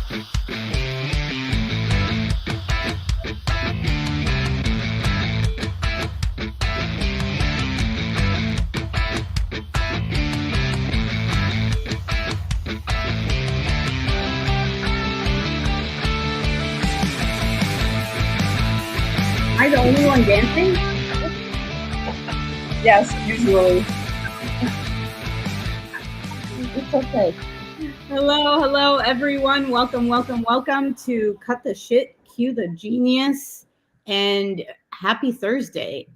Am I the only one dancing? Yes, usually. It's okay. Hello, everyone. Welcome to Cut the Shit, Cue the Genius, and happy Thursday.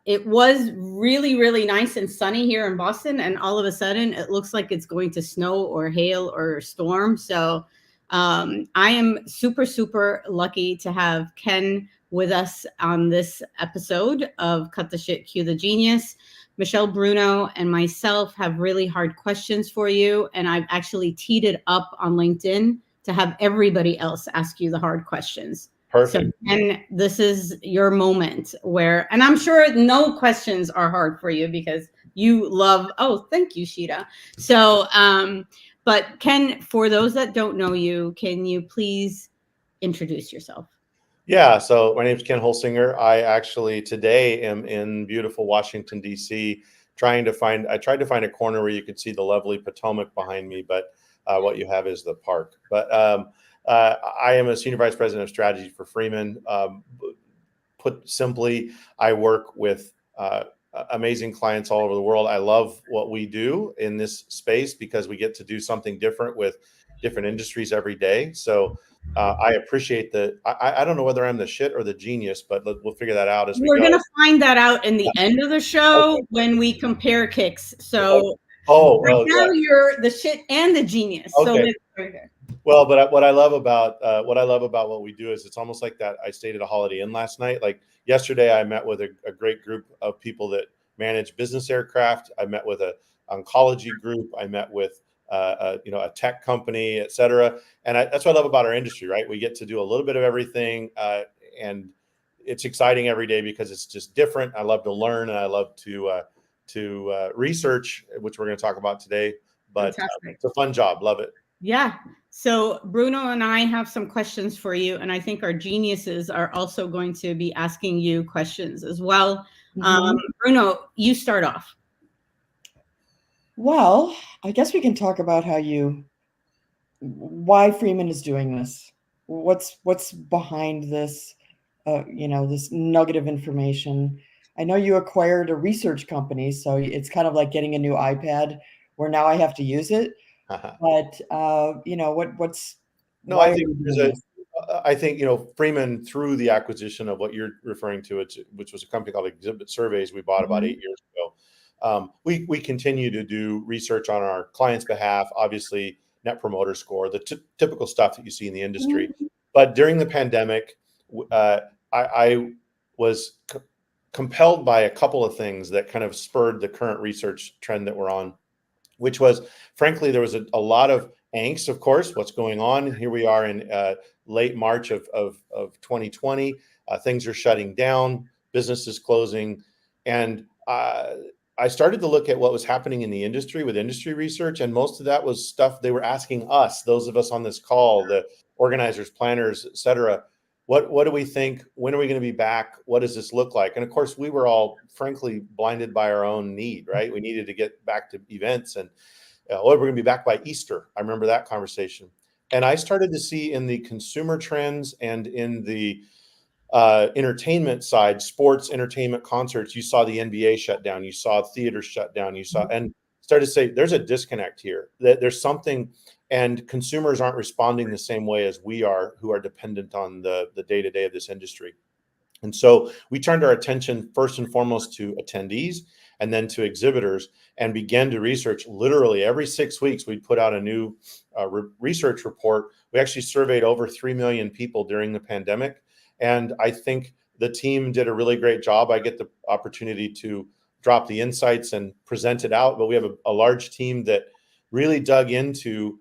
It was really nice and sunny here in Boston, and all of a sudden it looks like it's going to snow or hail or storm. So I am super lucky to have Ken with us on this episode of Cut the Shit, Cue the Genius. Michelle Bruno and myself have really hard questions for you, and I've actually teed it up on LinkedIn to have everybody else ask you the hard questions. Perfect. So, and this is your moment where, and I'm sure no questions are hard for you because you love, oh, thank you, Sheeta. So, but Ken, for those that don't know you, can you please introduce yourself? Yeah, so my name is Ken Holsinger. I actually today am in beautiful Washington, D.C., I tried to find a corner where you could see the lovely Potomac behind me, but what you have is the park. But I am a Senior Vice President of Strategy for Freeman. Put simply, I work with amazing clients all over the world. I love what we do in this space because we get to do something different with different industries every day. So I appreciate that. I don't know whether I'm the shit or the genius, but we'll figure that out as we go. We're going to find that out in the end of the show when we compare kicks. So right now you're the shit and the genius. Okay. So well, but what I love about what we do is it's almost like that. I stayed at a Holiday Inn last night. Like yesterday, I met with a great group of people that manage business aircraft. I met with an oncology group. I met with a tech company, et cetera. And that's what I love about our industry, right? We get to do a little bit of everything, and it's exciting every day because it's just different. I love to learn, and I love to research, which we're going to talk about today. But it's a fun job. Love it. Yeah. So Bruno and I have some questions for you, and I think our geniuses are also going to be asking you questions as well. Mm-hmm. Bruno, you start off. Well, I guess we can talk about why Freeman is doing this. What's behind this, this nugget of information. I know you acquired a research company, so it's kind of like getting a new iPad where now I have to use it. But what's no, I think Freeman, through the acquisition of what you're referring to, which was a company called Exhibitors we bought about 8 years ago. We continue to do research on our clients' behalf, obviously Net Promoter Score, the typical stuff that you see in the industry. Mm-hmm. But during the pandemic, I was compelled by a couple of things that kind of spurred the current research trend that we're on, which was, frankly, there was a lot of angst, of course, what's going on. Here we are in late March of 2020. Things are shutting down, businesses closing. And I started to look at what was happening in the industry with industry research. And most of that was stuff they were asking us, those of us on this call, the organizers, planners, et cetera. What do we think? When are we going to be back? What does this look like? And of course, we were all, frankly, blinded by our own need, right? We needed to get back to events, and we're going to be back by Easter. I remember that conversation. And I started to see in the consumer trends and in the entertainment side, sports, entertainment, concerts, you saw the NBA shut down, you saw theaters shut down, and started to say there's a disconnect here, that there's something, and consumers aren't responding the same way as we are, who are dependent on the day-to-day of this industry. And so we turned our attention first and foremost to attendees and then to exhibitors, and began to research. Literally every 6 weeks, we'd put out a new research report. We actually surveyed over 3 million people during the pandemic. And I think the team did a really great job. I get the opportunity to drop the insights and present it out, but we have a large team that really dug into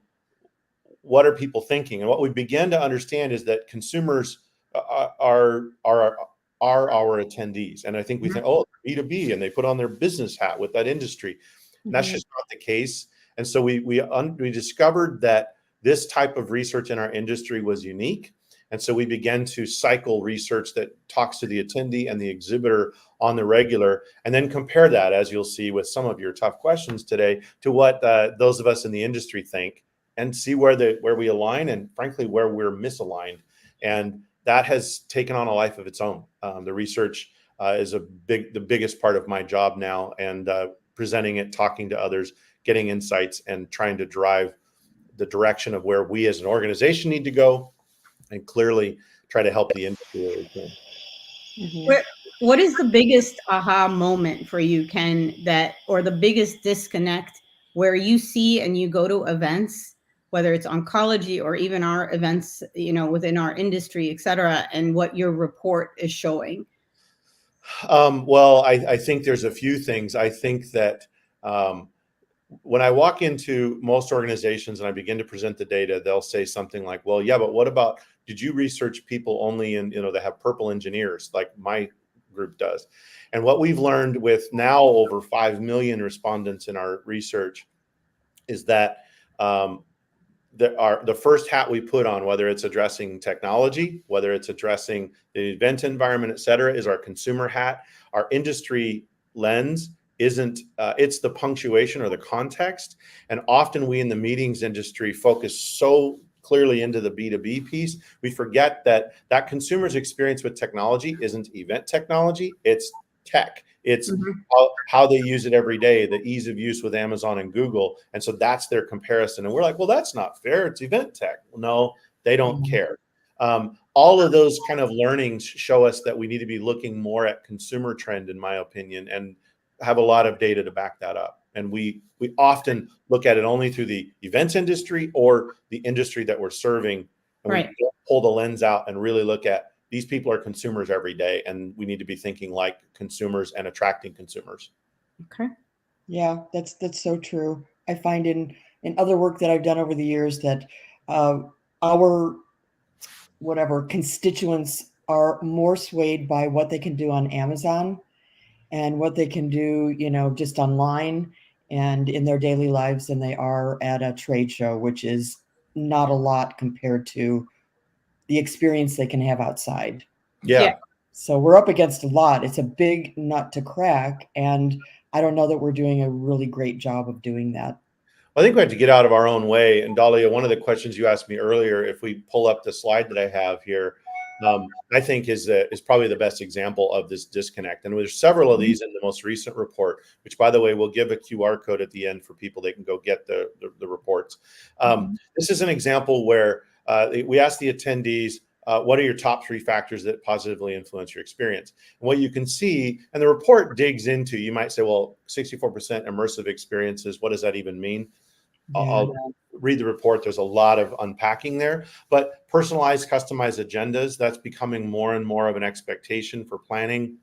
what are people thinking. And what we began to understand is that consumers are our attendees. And I think we think, oh, B2B, and they put on their business hat with that industry. And that's just not the case. And so we discovered that this type of research in our industry was unique. And so we began to cycle research that talks to the attendee and the exhibitor on the regular, and then compare that, as you'll see with some of your tough questions today, to what those of us in the industry think, and see where we align, and frankly, where we're misaligned. And that has taken on a life of its own. The research is the biggest part of my job now, and presenting it, talking to others, getting insights, and trying to drive the direction of where we as an organization need to go, and clearly try to help the industry where we can. Mm-hmm. What is the biggest aha moment for you, Ken, or the biggest disconnect where you see and you go to events, whether it's oncology or even our events, within our industry, et cetera, and what your report is showing? Well, I think there's a few things. I think that when I walk into most organizations and I begin to present the data, they'll say something like, well, yeah, but what about, did you research people only in, that have purple engineers like my group does? And what we've learned with now over 5 million respondents in our research is that the first hat we put on, whether it's addressing technology, whether it's addressing the event environment, et cetera, is our consumer hat. Our industry lens isn't, it's the punctuation or the context. And often we in the meetings industry focus so clearly into the B2B piece, we forget that consumer's experience with technology isn't event technology, it's tech. It's how they use it every day, the ease of use with Amazon and Google. And so that's their comparison. And we're like, well, that's not fair. It's event tech. Well, no, they don't care. All of those kind of learnings show us that we need to be looking more at consumer trend, in my opinion, and have a lot of data to back that up. And we often look at it only through the events industry or the industry that we're serving. And we don't pull the lens out and really look at, these people are consumers every day, and we need to be thinking like consumers and attracting consumers. Okay. Yeah, that's so true. I find in other work that I've done over the years that our constituents are more swayed by what they can do on Amazon and what they can do, just online and in their daily lives than they are at a trade show, which is not a lot compared to the experience they can have outside. Yeah. So we're up against a lot. It's a big nut to crack. And I don't know that we're doing a really great job of doing that. I think we have to get out of our own way. And Dahlia, one of the questions you asked me earlier, if we pull up the slide that I have here, I think is probably the best example of this disconnect. And there's several of these in the most recent report, which, by the way, we'll give a QR code at the end for people. They can go get the reports. This is an example where we asked the attendees, what are your top 3 factors that positively influence your experience? And what you can see, and the report digs into, you might say, well, 64% immersive experiences, what does that even mean? I'll read the report. There's a lot of unpacking there, but personalized, customized agendas, that's becoming more and more of an expectation for planning.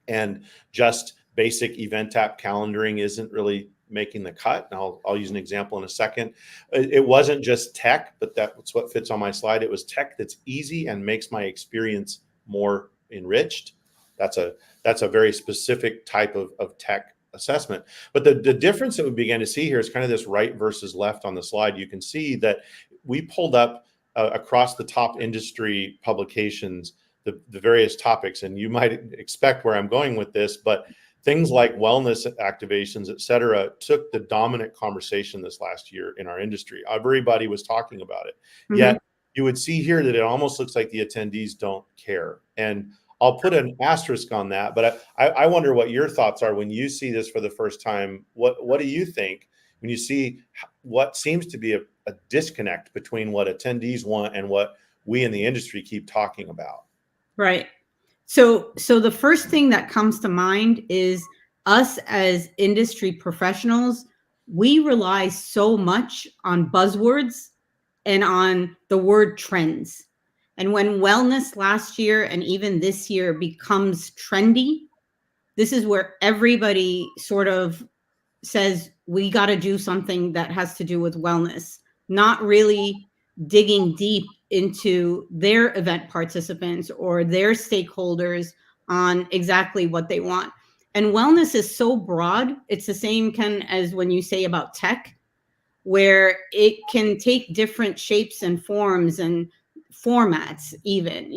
And just basic event app calendaring isn't really making the cut. And I'll use an example in a second. It wasn't just tech, but that's what fits on my slide. It was tech that's easy and makes my experience more enriched. That's a very specific type of tech assessment. But the difference that we began to see here is kind of this right versus left on the slide. You can see that we pulled up across the top industry publications, the various topics, and you might expect where I'm going with this, but things like wellness activations, et cetera, took the dominant conversation this last year in our industry. Everybody was talking about it. Yet you would see here that it almost looks like the attendees don't care. And I'll put an asterisk on that, but I wonder what your thoughts are when you see this for the first time. What do you think when you see what seems to be a disconnect between what attendees want and what we in the industry keep talking about? Right. So the first thing that comes to mind is us as industry professionals. We rely so much on buzzwords and on the word trends. And when wellness last year and even this year becomes trendy, this is where everybody sort of says, we got to do something that has to do with wellness, not really digging deep into their event participants or their stakeholders on exactly what they want. And wellness is so broad. It's the same, Ken, as when you say about tech. where it can take different shapes and forms and formats even,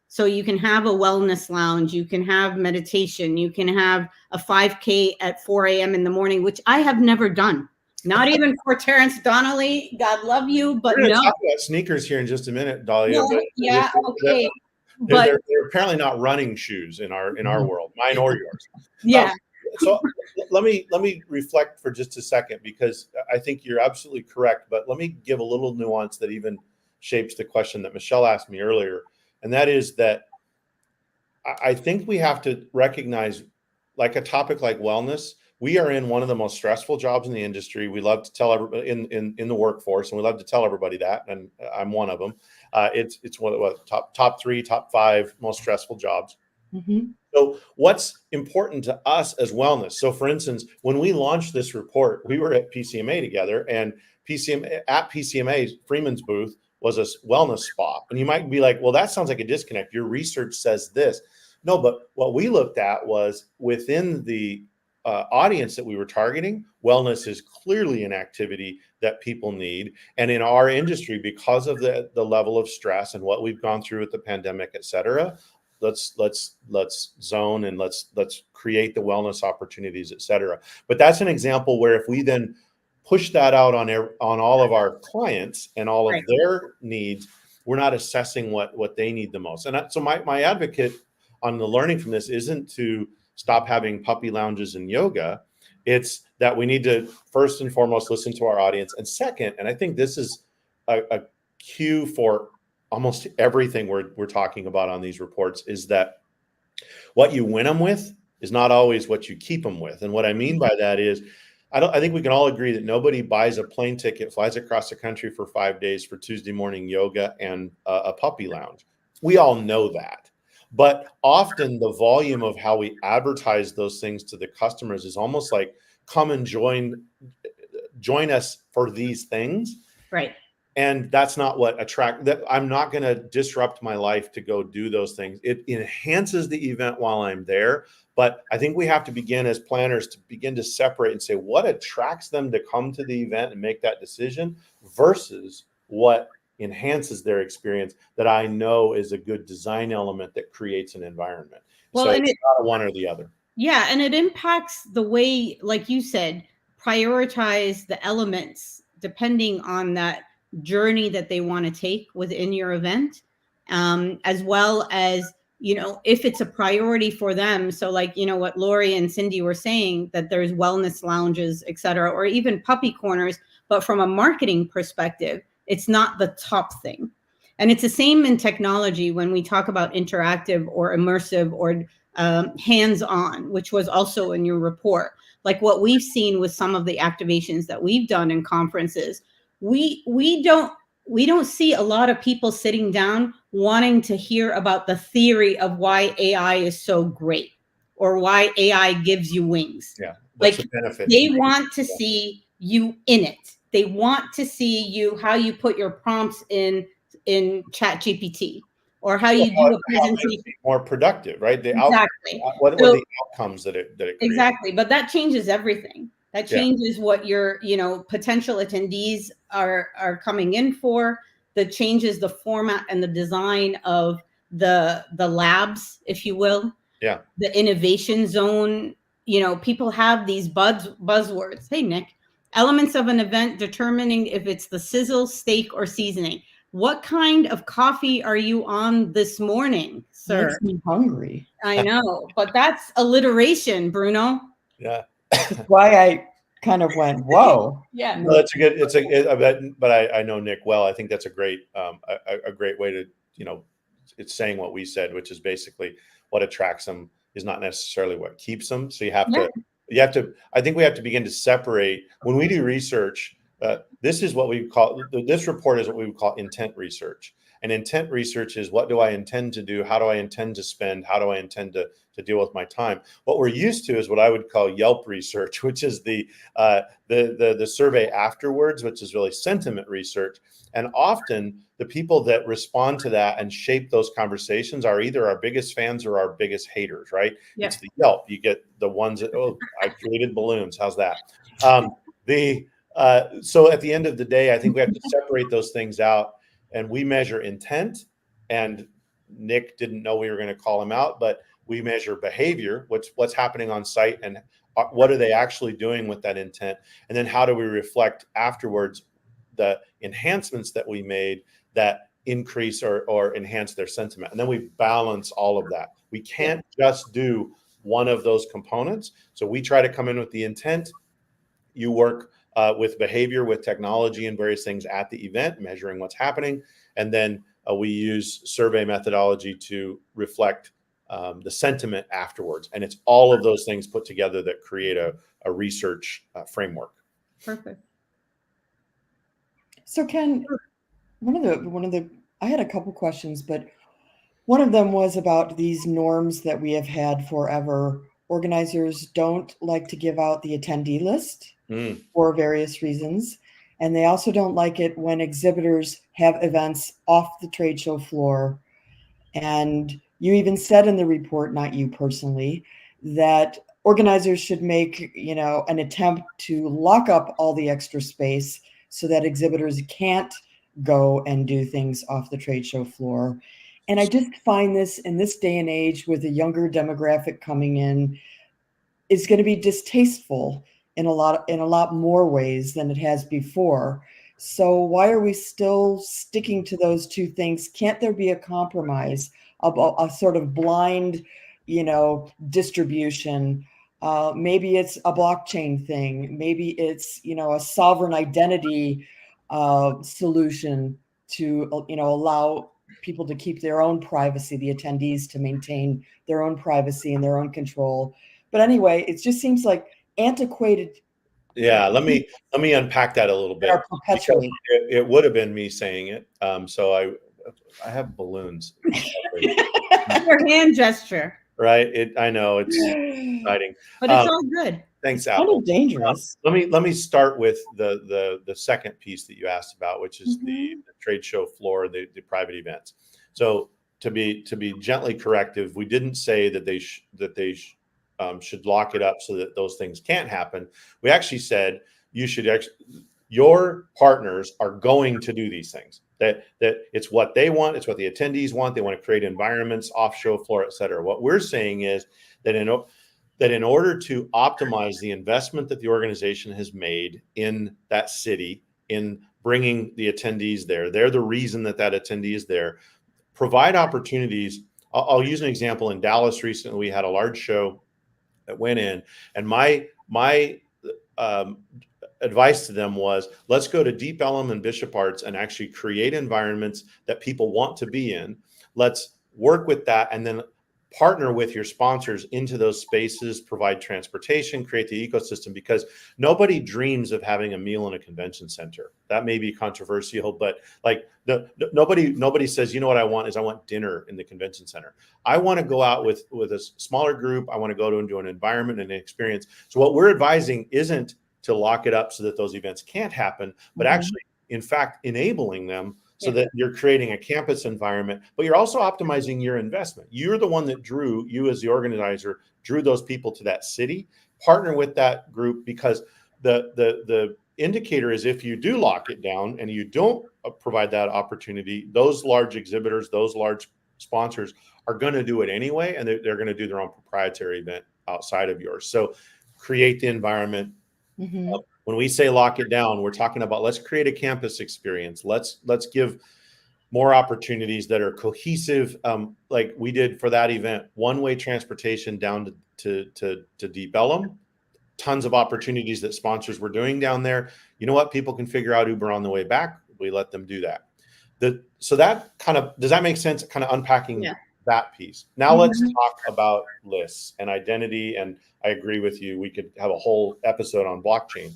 so you can have a wellness lounge, you can have meditation, you can have a 5K at 4 a.m. in the morning, which I have never done. Not even for Terrence Donnelly, God love you, but we're going to no. talk about sneakers here in just a minute, Dahlia. Well, but yeah, okay. They're apparently not running shoes in our world, mine or yours. Yeah. So let me reflect for just a second, because I think you're absolutely correct. But let me give a little nuance that even shapes the question that Michelle asked me earlier, and that is that I think we have to recognize, like a topic like wellness, we are in one of the most stressful jobs in the industry. We love to tell everybody in the workforce, and we love to tell everybody that, and I'm one of them. It's one of the top 3, top 5 most stressful jobs. Mm-hmm. So what's important to us as wellness? So for instance, when we launched this report, we were at PCMA together, and at PCMA, Freeman's booth was a wellness spa. And you might be like, well, that sounds like a disconnect. Your research says this. No, but what we looked at was within the audience that we were targeting, wellness is clearly an activity that people need. And in our industry, because of the level of stress and what we've gone through with the pandemic, et cetera, let's zone and let's create the wellness opportunities, et cetera. But that's an example where if we then push that out on all of our clients and all of their needs, we're not assessing what they need the most. And so my advocate on the learning from this isn't to stop having puppy lounges and yoga. It's that we need to first and foremost listen to our audience. And second, and I think this is a cue for almost everything we're talking about on these reports, is that what you win them with is not always what you keep them with. And what I mean by that is, I think we can all agree that nobody buys a plane ticket, flies across the country for 5 days for Tuesday morning yoga and a puppy lounge. We all know that. But often the volume of how we advertise those things to the customers is almost like, come and join us for these things. Right. And that's not what I'm not going to disrupt my life to go do those things. It enhances the event while I'm there. But I think we have to begin as planners to begin to separate and say what attracts them to come to the event and make that decision versus what enhances their experience that I know is a good design element that creates an environment. Well, so it's not one or the other. Yeah. And it impacts the way, like you said, prioritize the elements depending on that journey that they want to take within your event, as well as, if it's a priority for them. So like, what Lori and Cindy were saying, that there's wellness lounges, et cetera, or even puppy corners, but from a marketing perspective, it's not the top thing. And it's the same in technology when we talk about interactive or immersive or hands-on, which was also in your report. Like what we've seen with some of the activations that we've done in conferences, we don't see a lot of people sitting down wanting to hear about the theory of why AI is so great or why AI gives you wings. Yeah, like the they want to see you in it. They want to see how you put your prompts in ChatGPT, or how you do a presentation more productive, right? Exactly. What are the outcomes that it creates? Exactly, but that changes everything. That changes what your potential attendees are coming in for. That changes the format and the design of the labs, if you will. Yeah. The innovation zone. People have these buzzwords. Hey, Nick. Elements of an event determining if it's the sizzle, steak, or seasoning. What kind of coffee are you on this morning, sir? Makes me hungry. I know, but that's alliteration, Bruno. Yeah. That's why I kind of went, whoa. Yeah. No, that's a good. But I know Nick well. I think that's a great way to, it's saying what we said, which is basically what attracts them is not necessarily what keeps them. So you have to. I think we have to begin to separate when we do research. This report is what we would call intent research. And intent research is, what do I intend to do? How do I intend to spend? How do I intend to deal with my time? What we're used to is what I would call Yelp research, which is the survey afterwards, which is really sentiment research. And often the people that respond to that and shape those conversations are either our biggest fans or our biggest haters, right? Yeah. It's the Yelp. You get the ones that, I created balloons. How's that? So at the end of the day, I think we have to separate those things out, and we measure intent. And Nick didn't know we were going to call him out, but we measure behavior, what's happening on site, and what are they actually doing with that intent, and then how do we reflect afterwards the enhancements that we made that increase or enhance their sentiment, and then we balance all of that. We can't just do one of those components. So we try to come in with the intent. You work with behavior, with technology and various things at the event, measuring what's happening. And then we use survey methodology to reflect the sentiment afterwards. And it's all of those things put together that create a research framework. Perfect. So Ken, I had a couple questions, but one of them was about these norms that we have had forever. Organizers don't like to give out the attendee list for various reasons. And they also don't like it when exhibitors have events off the trade show floor. And you even said in the report, not you personally, that organizers should make, an attempt to lock up all the extra space so that exhibitors can't go and do things off the trade show floor. And I just find this in this day and age with a younger demographic coming in is going to be distasteful in a lot more ways than it has before. So why are we still sticking to those two things? Can't there be a compromise, a sort of blind, distribution? Maybe it's a blockchain thing. Maybe it's, a sovereign identity solution to, allow people to keep their own privacy, the attendees to maintain their own privacy and their own control. But anyway, it just seems like antiquated. Yeah, let me unpack that a little bit. Because it would have been me saying it. So I have balloons. Your hand gesture. Right. I know it's exciting, but it's all good. Thanks, Apple. Kind of dangerous. Let me start with the second piece that you asked about, which is the trade show floor, the private events. So to be gently corrective, we didn't say that they should lock it up so that those things can't happen. We actually said your partners are going to do these things. That it's what they want, it's what the attendees want. They want to create environments off show floor, et cetera. What we're saying is that in order to optimize the investment that the organization has made in that city, in bringing the attendees there, they're the reason that attendee is there. Provide opportunities. I'll use an example. In Dallas recently, we had a large show that went in, and my advice to them was, let's go to Deep Ellum and Bishop Arts and actually create environments that people want to be in. Let's work with that and then partner with your sponsors into those spaces, provide transportation, create the ecosystem, because nobody dreams of having a meal in a convention center. That may be controversial, but like nobody says, what I want dinner in the convention center. I want to go out with a smaller group. I want to go into an environment and an experience. So what we're advising isn't to lock it up so that those events can't happen, but actually, in fact, enabling them so that you're creating a campus environment, but you're also optimizing your investment. You're the one that you as the organizer, drew those people to that city. Partner with that group, because the indicator is if you do lock it down and you don't provide that opportunity, those large exhibitors, those large sponsors are going to do it anyway, and they're going to do their own proprietary event outside of yours. So create the environment. When we say lock it down, we're talking about let's create a campus experience. Let's give more opportunities that are cohesive, like we did for that event. One-way transportation down to Deep Ellum. Tons of opportunities that sponsors were doing down there. You know what? People can figure out Uber on the way back. We let them do that. So that kind of, does that make sense? Kind of unpacking that piece. Now let's talk about lists and identity. And I agree with you. We could have a whole episode on blockchain.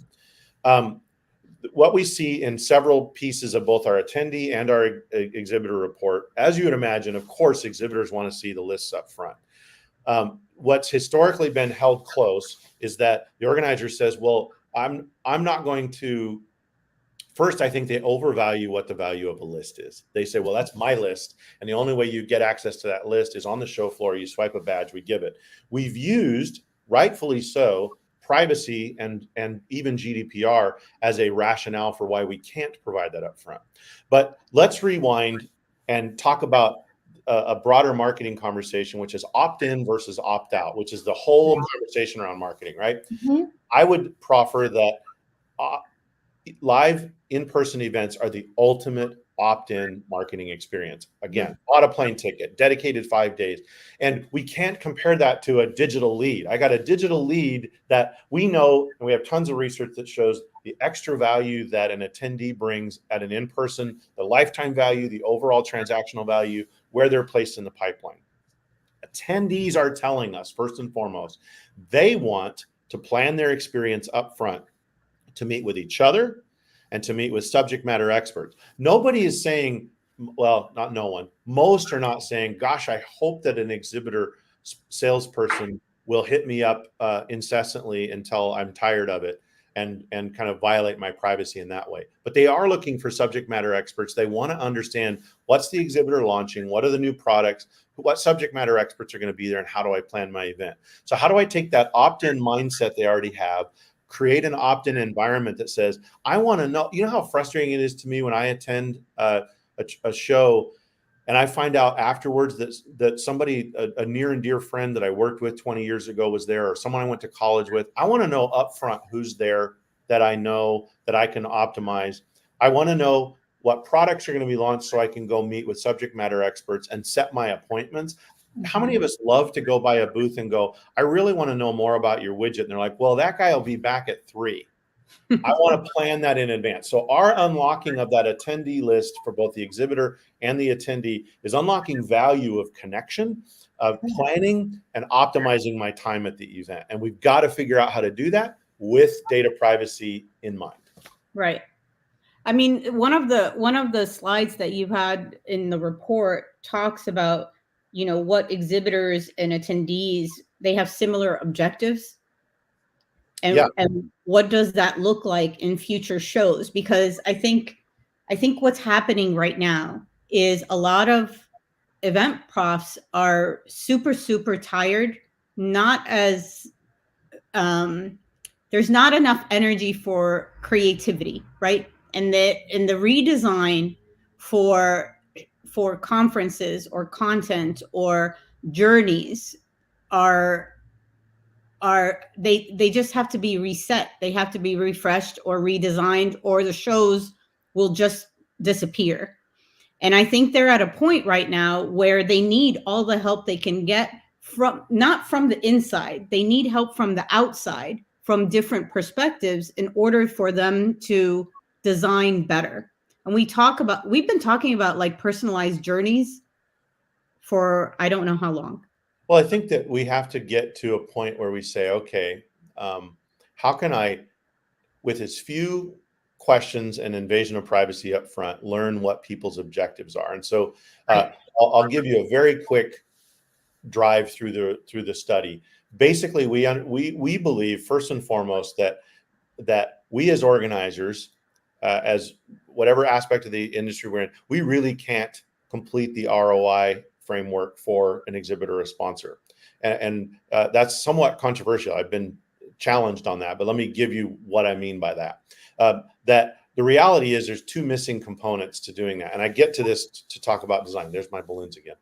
What we see in several pieces of both our attendee and our exhibitor report, as you would imagine, of course, exhibitors want to see the lists up front. What's historically been held close is that the organizer says, well, I'm not going to. First, I think they overvalue what the value of a list is. They say, well, that's my list, and the only way you get access to that list is on the show floor. You swipe a badge, we give it. We've used, rightfully so, privacy and even GDPR as a rationale for why we can't provide that up front. But let's rewind and talk about a broader marketing conversation, which is opt-in versus opt-out, which is the whole conversation around marketing, right? Mm-hmm. I would proffer that live in-person events are the ultimate opt-in marketing experience. Again, bought a plane ticket, dedicated 5 days. And we can't compare that to a digital lead. I got a digital lead that we know, and we have tons of research that shows the extra value that an attendee brings at an in-person, the lifetime value, the overall transactional value, where they're placed in the pipeline. Attendees are telling us, first and foremost, they want to plan their experience up front, to meet with each other and to meet with subject matter experts. Nobody is saying, well, not no one, most are not saying, gosh, I hope that an exhibitor salesperson will hit me up incessantly until I'm tired of it and kind of violate my privacy in that way. But they are looking for subject matter experts. They want to understand what's the exhibitor launching, what are the new products, what subject matter experts are going to be there, and how do I plan my event? So how do I take that opt-in mindset they already have, create an opt-in environment that says, I want to know, you know how frustrating it is to me when I attend a show and I find out afterwards that somebody, a near and dear friend that I worked with 20 years ago was there, or someone I went to college with. I want to know upfront who's there, that I know, that I can optimize. I want to know what products are going to be launched so I can go meet with subject matter experts and set my appointments. How many of us love to go by a booth and go, I really want to know more about your widget? And they're like, well, that guy will be back at 3. I want to plan that in advance. So our unlocking of that attendee list for both the exhibitor and the attendee is unlocking value of connection, of planning, and optimizing my time at the event. And we've got to figure out how to do that with data privacy in mind. Right. I mean, one of the slides that you had in the report talks about, you know, what exhibitors and attendees, they have similar objectives. And what does that look like in future shows? Because I think what's happening right now is a lot of event profs are super tired, not as there's not enough energy for creativity, right? And the redesign for conferences or content or journeys they just have to be reset. They have to be refreshed or redesigned, or the shows will just disappear. And I think they're at a point right now where they need all the help they can get from, not from the inside. They need help from the outside, from different perspectives, in order for them to design better. And we've been talking about like personalized journeys for I don't know how long. Well, I think that we have to get to a point where we say, okay, how can I, with as few questions and invasion of privacy up front, learn what people's objectives are? And so I'll give you a very quick drive through the study. Basically, we believe first and foremost that we as organizers, as whatever aspect of the industry we're in, we really can't complete the ROI framework for an exhibitor or a sponsor. And that's somewhat controversial. I've been challenged on that, but let me give you what I mean by that. That the reality is there's 2 missing components to doing that. And I get to this to talk about design. There's my balloons again.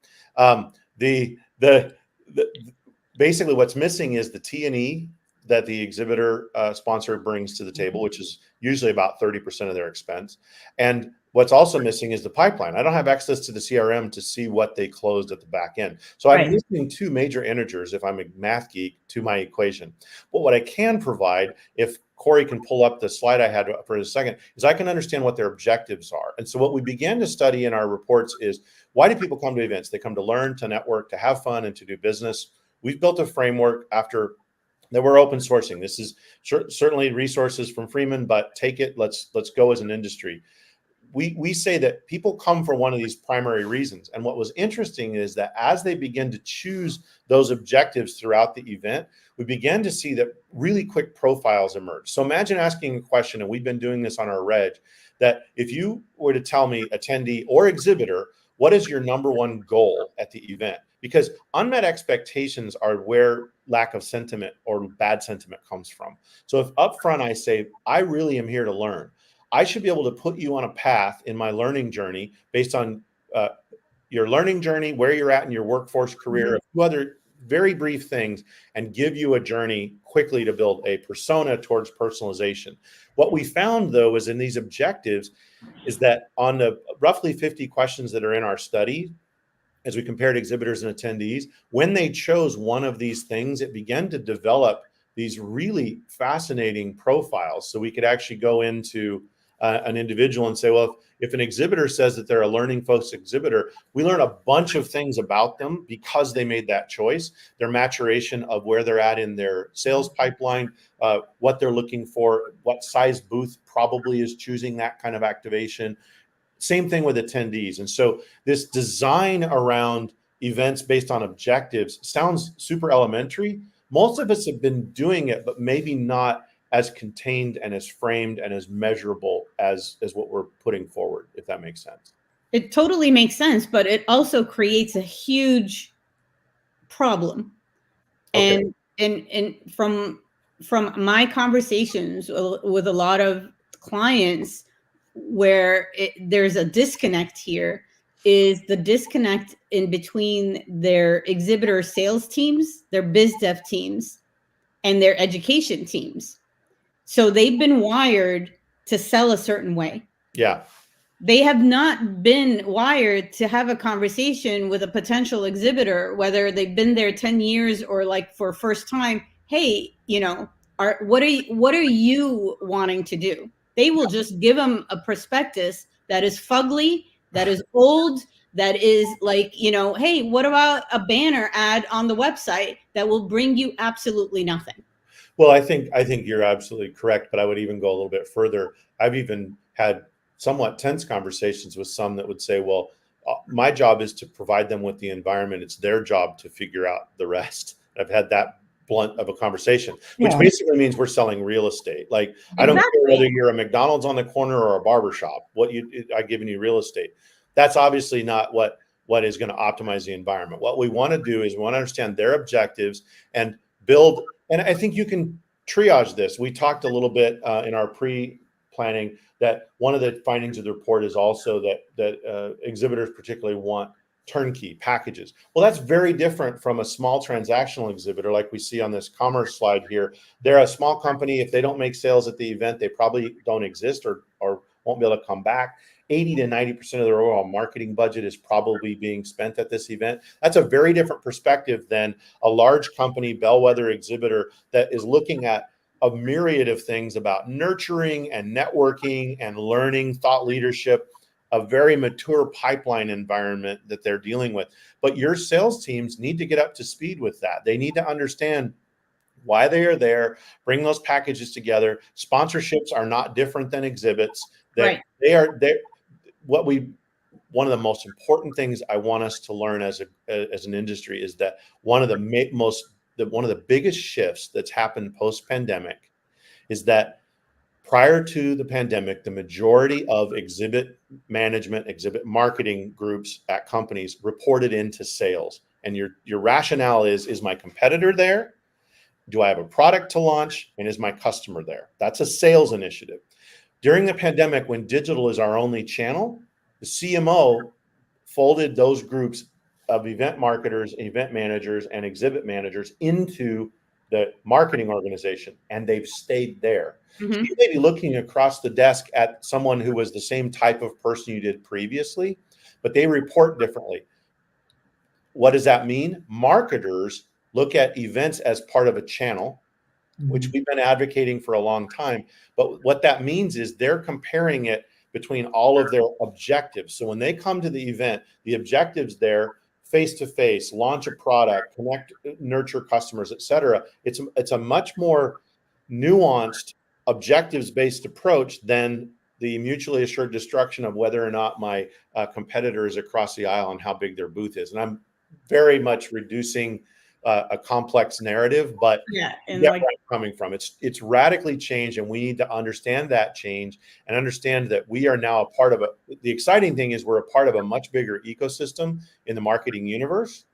Basically what's missing is the T&E that the exhibitor sponsor brings to the table, which is usually about 30% of their expense. And what's also missing is the pipeline. I don't have access to the CRM to see what they closed at the back end. So I'm missing 2 major integers, if I'm a math geek, to my equation. But what I can provide, if Corey can pull up the slide I had for a second, is I can understand what their objectives are. And so what we began to study in our reports is, why do people come to events? They come to learn, to network, to have fun, and to do business. We've built a framework after that we're open sourcing. This is certainly resources from Freeman, but take it, let's go as an industry. We say that people come for one of these primary reasons. And what was interesting is that as they begin to choose those objectives throughout the event, we began to see that really quick profiles emerge. So imagine asking a question, and we've been doing this on our reg, that if you were to tell me, attendee or exhibitor, what is your number one goal at the event? because unmet expectations are where lack of sentiment or bad sentiment comes from. So if upfront I say, I really am here to learn, I should be able to put you on a path in my learning journey based on your learning journey, where you're at in your workforce career, a few other very brief things, and give you a journey quickly to build a persona towards personalization. What we found, though, is in these objectives is that on the roughly 50 questions that are in our study, as we compared exhibitors and attendees, when they chose one of these things, it began to develop these really fascinating profiles. So we could actually go into an individual and say, well, if an exhibitor says that they're a learning focused exhibitor, we learn a bunch of things about them because they made that choice, their maturation of where they're at in their sales pipeline, what they're looking for, what size booth probably is choosing that kind of activation. Same thing with attendees. And so this design around events based on objectives sounds super elementary. Most of us have been doing it, but maybe not as contained and as framed and as measurable as what we're putting forward, if that makes sense. It totally makes sense, but it also creates a huge problem. Okay. And from my conversations with a lot of clients where there's a disconnect here, is the disconnect in between their exhibitor sales teams, their biz dev teams, and their education teams. So they've been wired to sell a certain way. Yeah. They have not been wired to have a conversation with a potential exhibitor, whether they've been there 10 years or like for first time. Hey, what are you wanting to do? They will just give them a prospectus that is fugly, that is old, that is like, hey, what about a banner ad on the website that will bring you absolutely nothing? Well, I think you're absolutely correct, but I would even go a little bit further. I've even had somewhat tense conversations with some that would say, well, my job is to provide them with the environment. It's their job to figure out the rest. I've had that blunt of a conversation, which basically means we're selling real estate. Like, exactly. I don't care whether you're a McDonald's on the corner or a barbershop, I've given you real estate. That's obviously not what is going to optimize the environment. What we want to do is we want to understand their objectives and build. And I think you can triage this. We talked a little bit in our pre-planning that one of the findings of the report is also that exhibitors particularly want turnkey packages. Well, that's very different from a small transactional exhibitor like we see on this commerce slide here. They're a small company. If they don't make sales at the event, they probably don't exist or won't be able to come back. 80 to 90% of their overall marketing budget is probably being spent at this event. That's a very different perspective than a large company bellwether exhibitor that is looking at a myriad of things about nurturing and networking and learning, thought leadership, a very mature pipeline environment that they're dealing with. But your sales teams need to get up to speed with that. They need to understand why they are there, bring those packages together. Sponsorships are not different than exhibits. That right. One of the most important things I want us to learn as an industry is that one of the biggest shifts that's happened post-pandemic is that prior to the pandemic, the majority of exhibit management, exhibit marketing groups at companies reported into sales. And your rationale is my competitor there? Do I have a product to launch? And is my customer there? That's a sales initiative. During the pandemic, when digital is our only channel, the CMO folded those groups of event marketers, event managers, and exhibit managers into the marketing organization, and they've stayed there. Mm-hmm. So you may be looking across the desk at someone who was the same type of person you did previously, but they report differently. What does that mean? Marketers look at events as part of a channel, which we've been advocating for a long time. But what that means is they're comparing it between all of their objectives. So when they come to the event, the objectives there, face-to-face, launch a product, connect, nurture customers, et cetera. It's a much more nuanced, objectives-based approach than the mutually assured destruction of whether or not my competitor is across the aisle and how big their booth is. And I'm very much reducing a complex narrative, but and where I'm coming from. It's radically changed, and we need to understand that change and understand that we are now a part of the exciting thing is we're a part of a much bigger ecosystem in the marketing universe.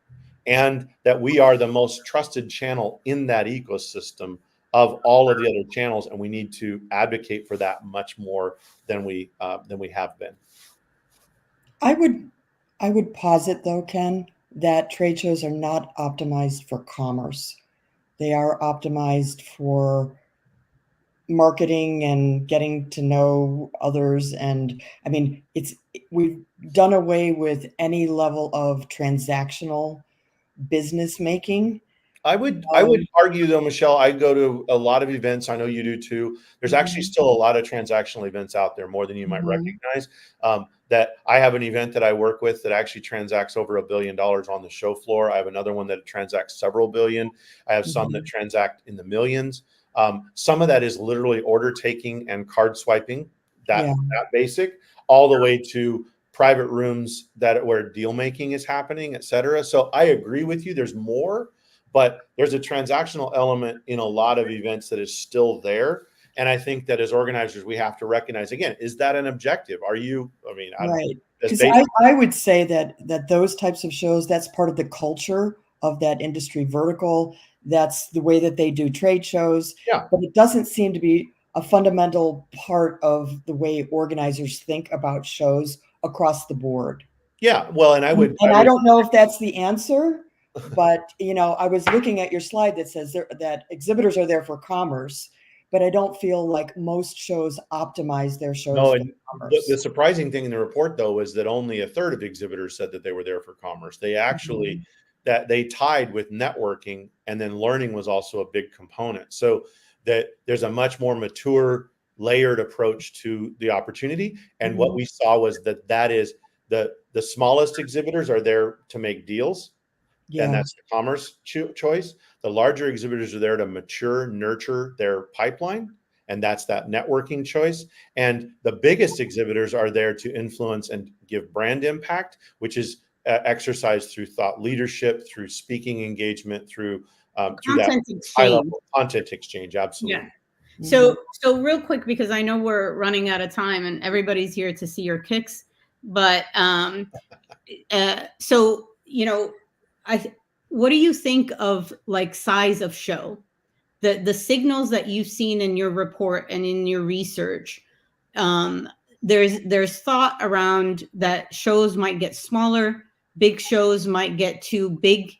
and that we are the most trusted channel in that ecosystem of all of the other channels, and we need to advocate for that much more than we have been. I would posit, though, Ken, that trade shows are not optimized for commerce. They are optimized for marketing and getting to know others. And I mean, we've done away with any level of transactional business making. I would argue, though, Michelle, I go to a lot of events. I know you do too. There's actually still a lot of transactional events out there, more than you might recognize. That I have an event that I work with that actually transacts over $1 billion on the show floor. I have another one that transacts several billion. I have some that transact in the millions. Some of that is literally order taking and card swiping, that basic, all the way to private rooms where deal making is happening, et cetera. So I agree with you. There's more. But there's a transactional element in a lot of events that is still there. And I think that as organizers, we have to recognize, again, is that an objective? Are you, right. Because I would say that those types of shows, that's part of the culture of that industry vertical. That's the way that they do trade shows. Yeah. But it doesn't seem to be a fundamental part of the way organizers think about shows across the board. Yeah. Well, and I don't know if that's the answer. But, I was looking at your slide that says that exhibitors are there for commerce, but I don't feel like most shows optimize their shows for commerce. The surprising thing in the report, though, is that only a third of exhibitors said that they were there for commerce. They actually, that they tied with networking, and then learning was also a big component. So that there's a much more mature, layered approach to the opportunity. And what we saw was that is the smallest exhibitors are there to make deals. And that's the commerce choice. The larger exhibitors are there to nurture their pipeline. And that's that networking choice. And the biggest exhibitors are there to influence and give brand impact, which is exercised through thought leadership, through speaking engagement, through that high-level content exchange. Absolutely. Yeah. So real quick, because I know we're running out of time and everybody's here to see your kicks, but what do you think of like size of show? The signals that you've seen in your report and in your research, there's thought around that shows might get smaller, big shows might get too big,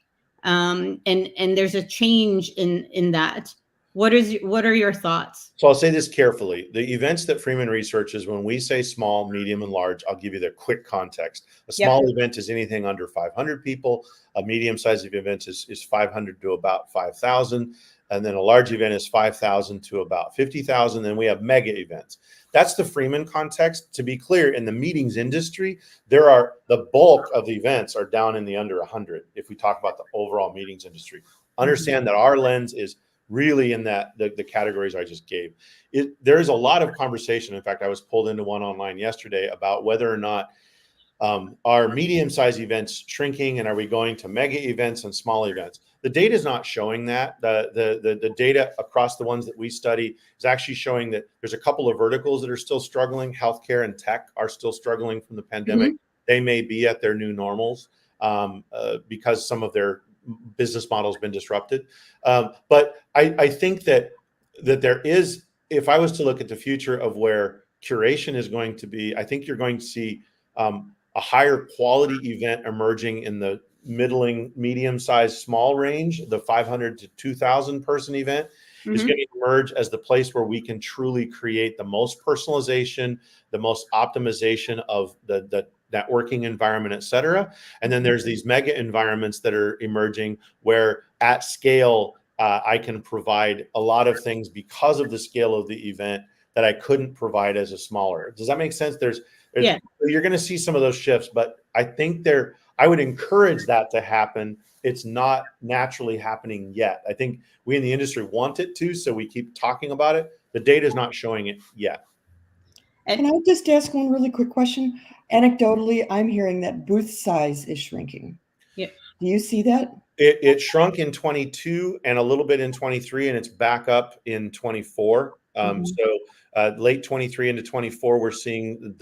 and there's a change in that. What are your thoughts? So I'll say this carefully. The events that Freeman researches, when we say small, medium, and large, I'll give you the quick context. A small event is anything under 500 people. A medium size of event is 500 to about 5,000. And then a large event is 5,000 to about 50,000. Then we have mega events. That's the Freeman context. To be clear, in the meetings industry, the bulk of the events are down in the under 100. If we talk about the overall meetings industry, understand that our lens is really in that the categories I just gave. There is a lot of conversation. In fact, I was pulled into one online yesterday about whether or not are medium-sized events shrinking, and are we going to mega events and small events? The data is not showing that. The data across the ones that we study is actually showing that there's a couple of verticals that are still struggling. Healthcare and tech are still struggling from the pandemic. They may be at their new normals because some of their business model has been disrupted. But I think that there is, if I was to look at the future of where curation is going to be, I think you're going to see a higher quality event emerging in the middling, medium-sized, small range. The 500 to 2,000 person event is going to emerge as the place where we can truly create the most personalization, the most optimization of the networking environment, et cetera. And then there's these mega environments that are emerging where at scale, I can provide a lot of things because of the scale of the event that I couldn't provide as a smaller. Does that make sense? You're going to see some of those shifts, but I think I would encourage that to happen. It's not naturally happening yet. I think we in the industry want it to, so we keep talking about it. The data is not showing it yet. Can I just ask one really quick question? Anecdotally, I'm hearing that booth size is shrinking. Yeah. Do you see that? It shrunk in 22 and a little bit in 23, and it's back up in 24. So late 23 into 24, we're seeing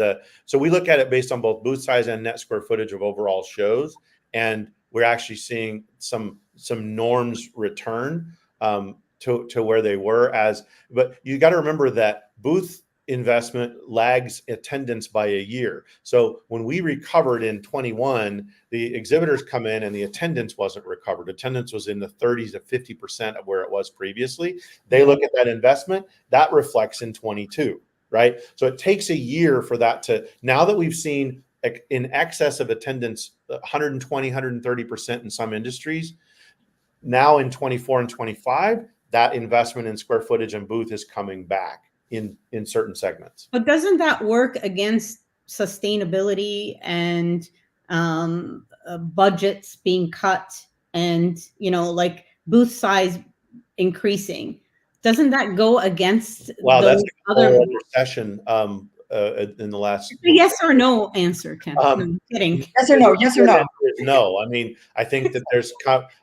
so we look at it based on both booth size and net square footage of overall shows. And we're actually seeing some norms return to where they were but you got to remember that booth investment lags attendance by a year. So when we recovered in 21, the exhibitors come in and the attendance wasn't recovered. Attendance was in the 30s to 50% of where it was previously. They look at that investment, that reflects in 22, right? So it takes a year for that now that we've seen in excess of attendance, 120, 130% in some industries, now in 24 and 25, that investment in square footage and booth is coming back in certain segments. But doesn't that work against sustainability and budgets being cut and, like booth size increasing? Doesn't that go against That's a other whole recession in the last yes or no answer, Ken? No, I'm kidding. Yes or no? Yes or no? No. I mean, I think that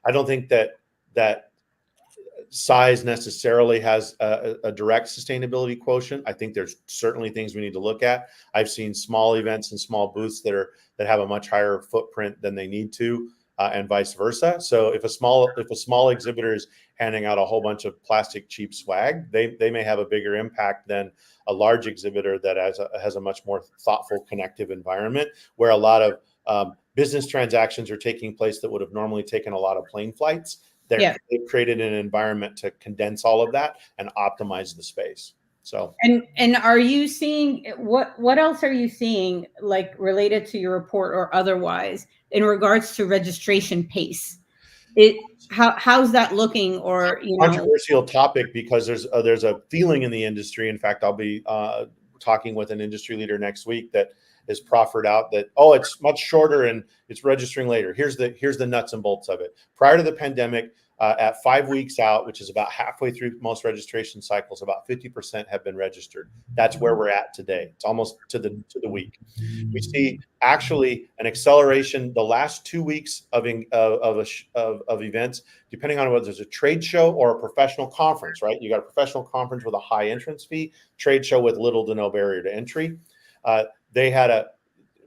I don't think that size necessarily has a direct sustainability quotient. I think there's certainly things we need to look at. I've seen small events and small booths that have a much higher footprint than they need to, and vice versa. So if a small exhibitor is handing out a whole bunch of plastic cheap swag, they may have a bigger impact than a large exhibitor that has a much more thoughtful, connective environment where a lot of business transactions are taking place that would have normally taken a lot of plane flights. They've created an environment to condense all of that and optimize the space. So and are you seeing what else are you seeing, like related to your report or otherwise, in regards to registration pace? How's that looking? Or controversial topic, because there's a feeling in the industry. In fact, I'll be talking with an industry leader next week that is proffered out that it's much shorter and it's registering later. Here's the nuts and bolts of it. Prior to the pandemic, at 5 weeks out, which is about halfway through most registration cycles, about 50% have been registered. That's where we're at today. It's almost to the week. We see actually an acceleration the last 2 weeks of events, depending on whether there's a trade show or a professional conference. Right? You got a professional conference with a high entrance fee, trade show with little to no barrier to entry. They had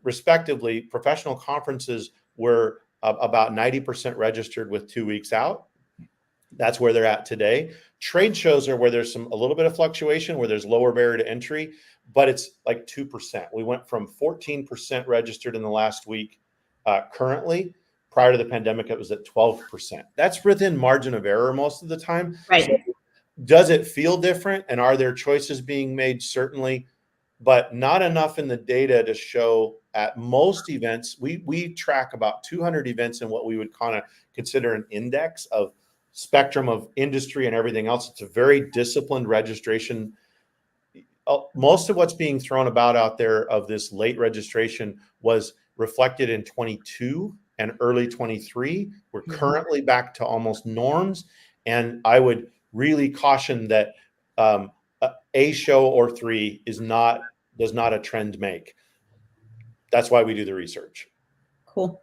respectively, professional conferences were about 90% registered with 2 weeks out. That's where they're at today. Trade shows are where there's a little bit of fluctuation, where there's lower barrier to entry, but it's like 2%. We went from 14% registered in the last week. Currently, prior to the pandemic, it was at 12%. That's within margin of error most of the time. Right. So does it feel different? And are there choices being made? Certainly, but not enough in the data to show at most events. We track about 200 events in what we would kind of consider an index of spectrum of industry and everything else. It's a very disciplined registration. Most of what's being thrown about out there of this late registration was reflected in 22 and early 23. We're currently back to almost norms. And I would really caution that a show or three does not a trend make. That's why we do the research. Cool.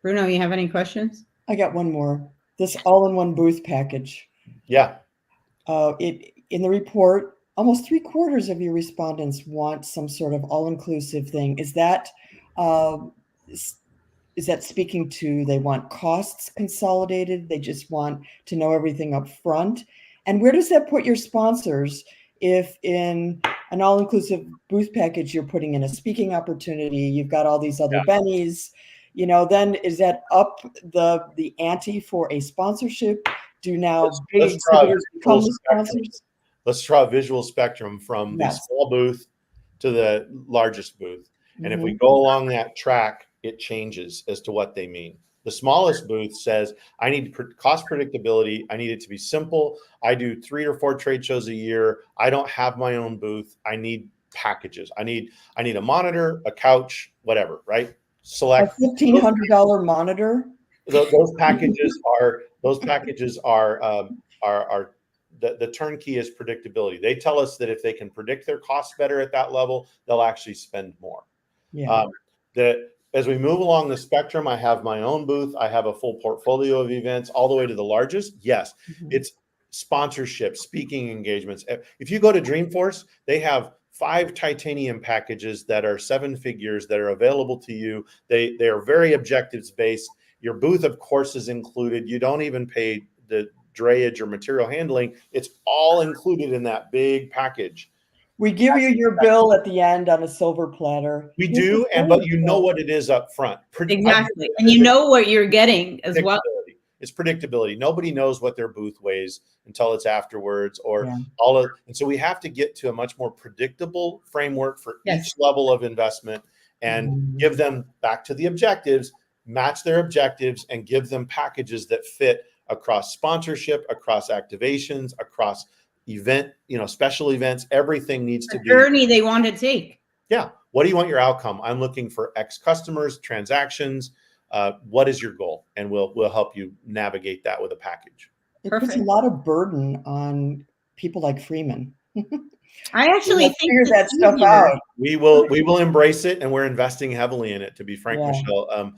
Bruno, you have any questions? I got one more. This all-in-one booth package. Yeah. In the report, almost 3/4 of your respondents want some sort of all-inclusive thing. Is that speaking to they want costs consolidated? They just want to know everything up front? And where does that put your sponsors if in an all-inclusive booth package you're putting in a speaking opportunity, you've got all these other bennies, then is that up the ante for a sponsorship? Do now big exhibitors become the sponsors? Let's draw a visual spectrum from the small booth to the largest booth. And if we go along that track, it changes as to what they mean. The smallest booth says, I need cost predictability. I need it to be simple. I do 3 or 4 trade shows a year. I don't have my own booth. I need packages. I need a monitor, a couch, whatever, right? Select a $1,500 monitor. Those packages are the turnkey is predictability. They tell us that if they can predict their costs better at that level, they'll actually spend more. Yeah. As we move along the spectrum, I have my own booth. I have a full portfolio of events all the way to the largest. Yes, it's sponsorship, speaking engagements. If you go to Dreamforce, they have 5 titanium packages that are 7 figures that are available to you. They are very objectives based. Your booth, of course, is included. You don't even pay the drayage or material handling. It's all included in that big package. We give you your bill at the end on a silver platter. We do, but you know what it is up front. Exactly. And you know what you're getting as well. It's predictability. Nobody knows what their booth weighs until it's afterwards, or and so we have to get to a much more predictable framework for each level of investment and give them back to the objectives, match their objectives, and give them packages that fit across sponsorship, across activations, across event, special events. Everything needs to be journey they want to take. Yeah. What do you want your outcome? I'm looking for X customers, transactions. What is your goal? And we'll help you navigate that with a package. It puts a lot of burden on people like Freeman. I actually think figure that stuff out. We will embrace it, and we're investing heavily in it. To be frank, Michelle, I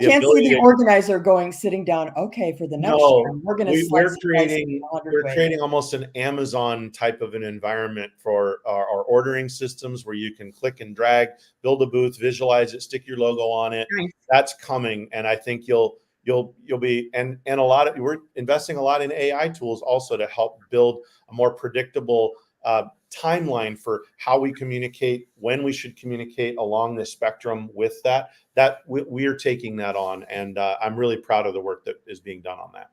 can't see the organizer sitting down. Okay, for the next year, we're creating almost an Amazon type of an environment for our ordering systems, where you can click and drag, build a booth, visualize it, stick your logo on it. Nice. That's coming, and I think you'll be and we're investing a lot in AI tools also to help build a more predictable timeline for how we communicate, when we should communicate along the spectrum with that we are taking that on. And I'm really proud of the work that is being done on that.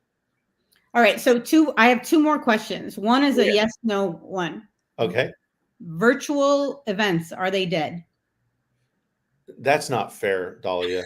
All right. So I have 2 more questions. One is a yes, no one. Okay. Virtual events, are they dead? That's not fair, Dahlia.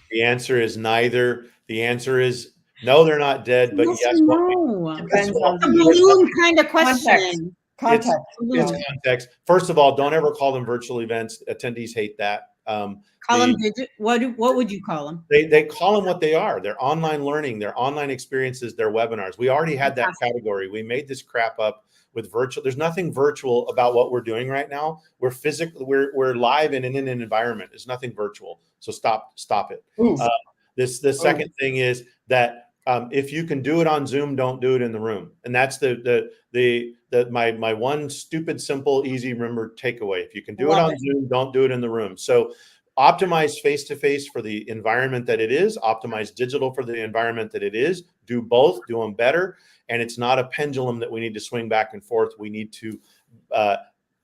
The answer is neither. The answer is no, they're not dead, but yes. No. Depends on the balloon kind of question. Context. It's context. First of all, don't ever call them virtual events. Attendees hate that. Call them what would you call them? They call them what they are. They're online learning, they're online experiences, they're webinars. We already had that category. We made this crap up with virtual. There's nothing virtual about what we're doing right now. We're we're live and in an environment. There's nothing virtual. So stop it. The second thing is that if you can do it on Zoom, don't do it in the room. And that's my one stupid, simple, easy remember takeaway. If you can do it on Zoom, don't do it in the room. So optimize face-to-face for the environment that it is, optimize digital for the environment that it is, do both, do them better. And it's not a pendulum that we need to swing back and forth. We need to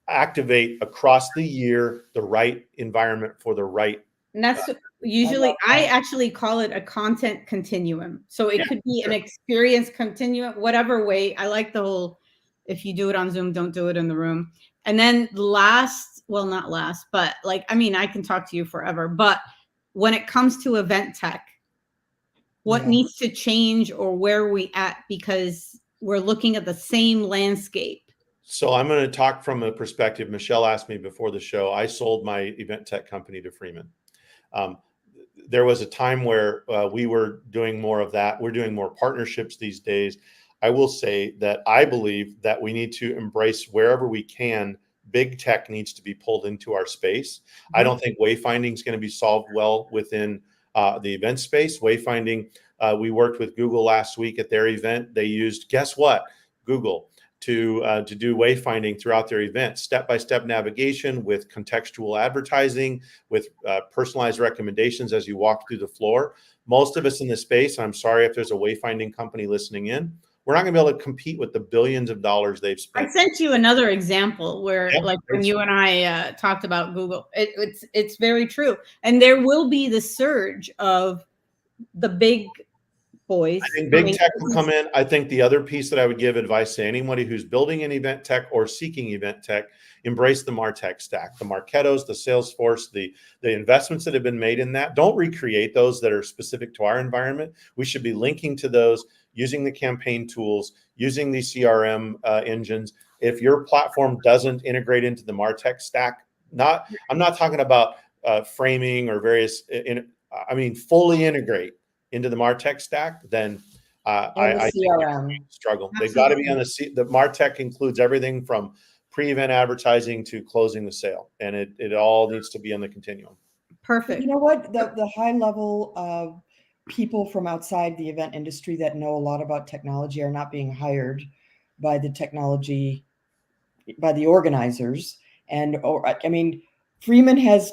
activate across the year the right environment for the right. And that's usually, I actually call it a content continuum. So it could be an experience continuum, whatever way. I like the whole, if you do it on Zoom, don't do it in the room. And then not last, but I can talk to you forever. But when it comes to event tech, what needs to change, or where are we at? Because we're looking at the same landscape. So I'm going to talk from a perspective. Michelle asked me before the show. I sold my event tech company to Freeman. There was a time where we were doing more of that. We're doing more partnerships these days. I will say that I believe that we need to embrace, wherever we can, big tech needs to be pulled into our space. I don't think wayfinding is going to be solved well within the event space. Wayfinding, we worked with Google last week at their event. They used, guess what? Google to do wayfinding throughout their event, step-by-step navigation with contextual advertising, with personalized recommendations as you walk through the floor. Most of us in this space, I'm sorry if there's a wayfinding company listening in, we're not going to be able to compete with the billions of dollars they've spent. I sent you another example where, when you and I talked about Google, it's very true. And there will be the surge of the big boys. I think big tech will come in. I think the other piece that I would give advice to anybody who's building an event tech or seeking event tech, embrace the MarTech stack, the Marketos, the Salesforce, the investments that have been made in that. Don't recreate those that are specific to our environment. We should be linking to those, using the campaign tools, using the CRM engines. If your platform doesn't integrate into the MarTech stack, I'm not talking about framing or various, fully integrate into the MarTech stack, then I struggle. They've got to be on the MarTech includes everything from pre-event advertising to closing the sale, and it all needs to be on the continuum. Perfect. You know what? The high level of people from outside the event industry that know a lot about technology are not being hired by the organizers. And, I mean, Freeman has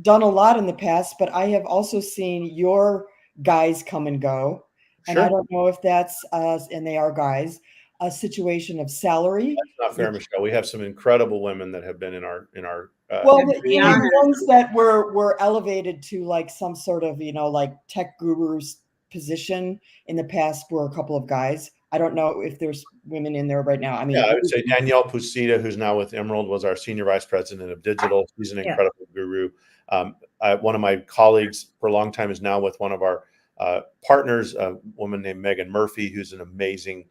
done a lot in the past, but I have also seen your guys come and go. And I don't know if that's, and they are guys, a situation of salary. That's not fair, Michelle. We have some incredible women that have been in our well, the ones that were elevated to like some sort of, like tech gurus position in the past were a couple of guys. I don't know if there's women in there right now. I mean, I would say Danielle Pusita, who's now with Emerald, was our senior vice president of digital. She's an incredible guru. One of my colleagues for a long time is now with one of our partners, a woman named Megan Murphy, who's an amazing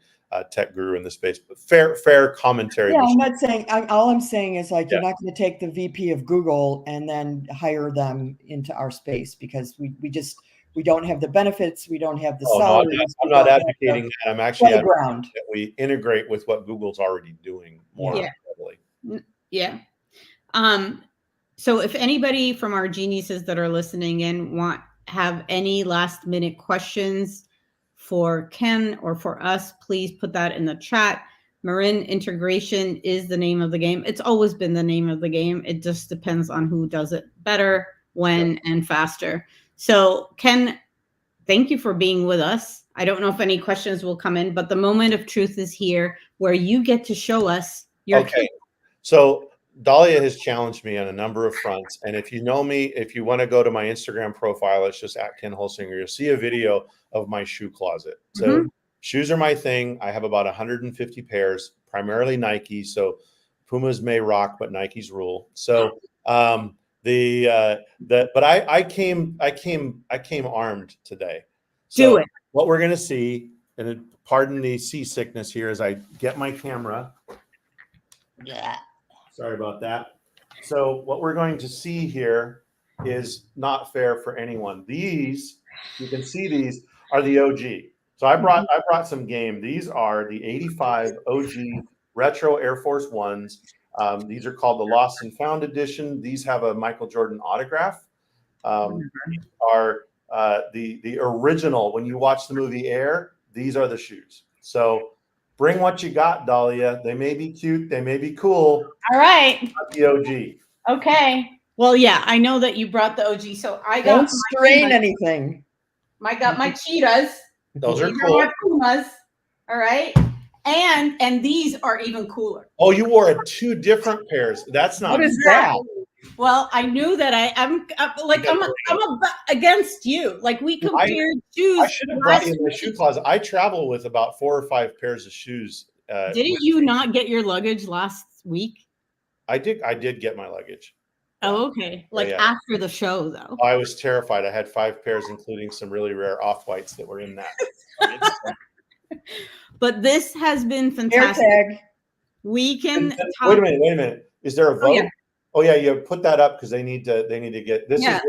tech guru in the space. But fair commentary. Yeah, I'm not saying. All I'm saying is like you're not going to take the VP of Google and then hire them into our space because we don't have the benefits, we don't have the salaries. No, I'm not advocating that. I'm actually advocating that we integrate with what Google's already doing more heavily. Yeah. So if anybody from our geniuses that are listening in have any last minute questions for Ken or for us, please put that in the chat. Marin integration is the name of the game. It's always been the name of the game. It just depends on who does it better, when, and faster. So Ken, thank you for being with us. I don't know if any questions will come in, but the moment of truth is here where you get to show us your Okay. So Dahlia has challenged me on a number of fronts. And if you know me, if you want to go to my Instagram profile, it's just at Ken Holsinger. You'll see a video of my shoe closet. So shoes are my thing. I have about 150 pairs, primarily Nike. So Pumas may rock, but Nikes rule. So but I came armed today. So what we're going to see, and pardon the seasickness here as I get my camera. Yeah. Sorry about that. So what we're going to see here is not fair for anyone. These, you can see these are the OG. So I brought some game. These are the 85 OG retro Air Force Ones. These are called the Lost and Found edition. These have a Michael Jordan autograph. These are the original. When you watch the movie Air, these are the shoes. So bring what you got, Dahlia. They may be cute. They may be cool. All right. Not the OG. Okay. Well, yeah, I know that you brought the OG. So I got don't strain anything. I got my cheetahs. Those are cool. My Pumas. All right. And these are even cooler. Oh, you wore two different pairs. That's not. What is that? Well, I knew that I'm against you. Like we compared shoes. I should have brought you in my shoe closet. I travel with about 4 or 5 pairs of shoes. Didn't you not get your luggage last week? I did get my luggage. Oh, okay. After the show, though. I was terrified. I had 5 pairs, including some really rare off-whites that were in that. But this has been fantastic. We can wait a minute. Is there a vote? Oh yeah, you put that up because they need to get this. Yeah,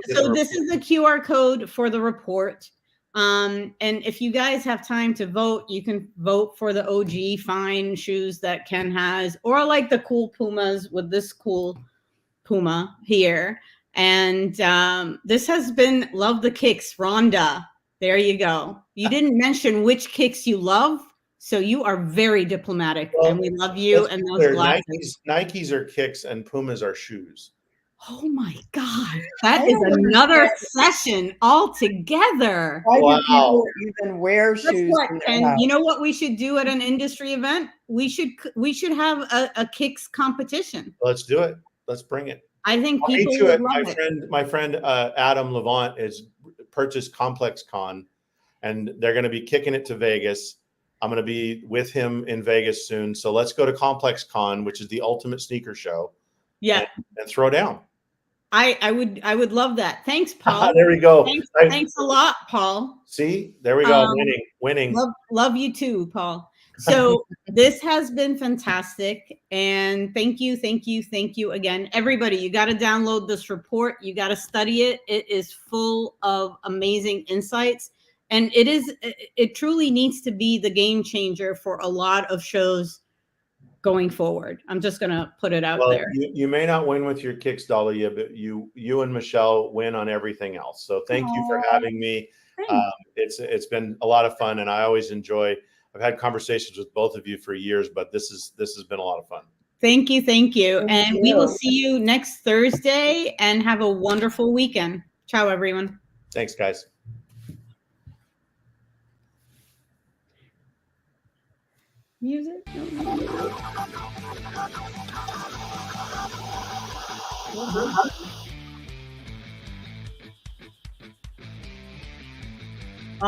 so this is the QR code for the report. And if you guys have time to vote, you can vote for the OG fine shoes that Ken has, or like the cool Pumas with this cool Puma here. And this has been Love the Kicks, Rhonda. There you go. You didn't mention which kicks you love, so you are very diplomatic, and we love you. And those glasses. Nikes are kicks, and Pumas are shoes. Oh my God, that is another session altogether. Why do people even wear shoes? And you know what we should do at an industry event? We should have a kicks competition. Let's do it. Let's bring it. I think people would love it. My friend Adam Levant has purchased Complex Con, and they're going to be kicking it to Vegas. I'm going to be with him in Vegas soon. So let's go to Complex Con, which is the ultimate sneaker show. Yeah. And throw down. I would love that. Thanks, Paul. There we go. Thanks a lot, Paul. See, there we go. Winning. Love you too, Paul. So this has been fantastic. And thank you again. Everybody, you got to download this report. You got to study it. It is full of amazing insights. And it truly needs to be the game changer for a lot of shows going forward. I'm just going to put it out there. You may not win with your kicks, Dahlia, but you and Michelle win on everything else. So thank you for having me. It's been a lot of fun, and I always enjoy. I've had conversations with both of you for years, but this has been a lot of fun. Thank you. Thank And we will you. see you next Thursday, and have a wonderful weekend. Ciao, everyone. Thanks, guys. Music.